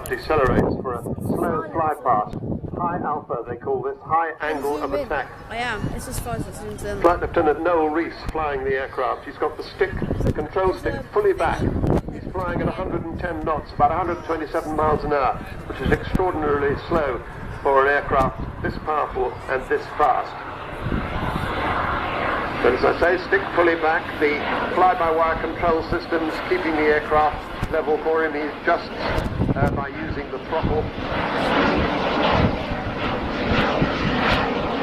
decelerates for a slow fly past. High alpha, they call this, high angle of attack. I am. It's as far as it zooms in. Flight Lieutenant Noel Rees flying the aircraft. He's got the control stick fully back. He's flying at 110 knots, about 127 miles an hour, which is extraordinarily slow for an aircraft this powerful and this fast. But as I say, stick fully back. The fly-by-wire control systems keeping the aircraft level for him. He adjusts by using the throttle.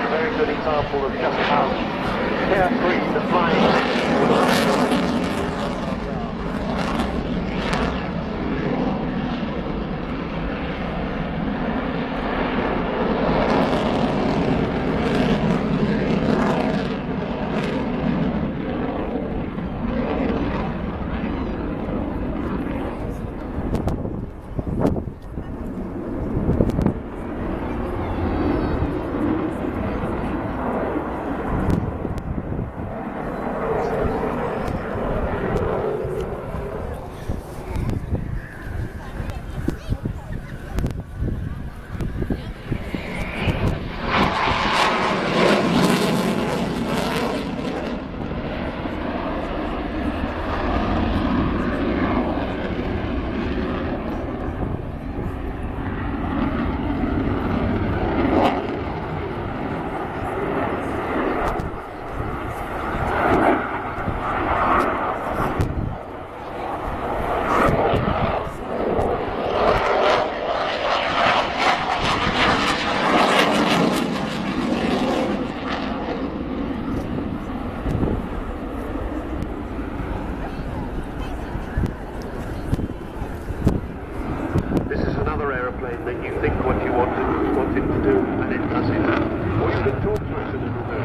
A very good example of just how carefree the flying is. That you think what you want it to do, and it does it. Or you can talk to it a little bit.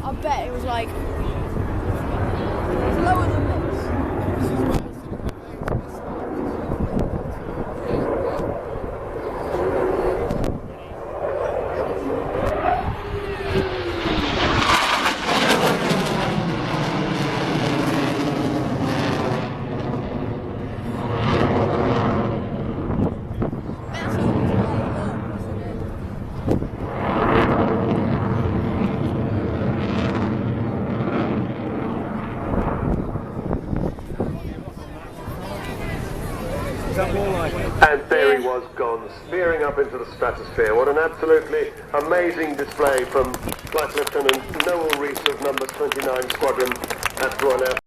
I bet it was like lower than this. And there he was gone, spearing up into the stratosphere. What an absolutely amazing display from Flight Lieutenant Noel Rees of number 29 Squadron at Royal Air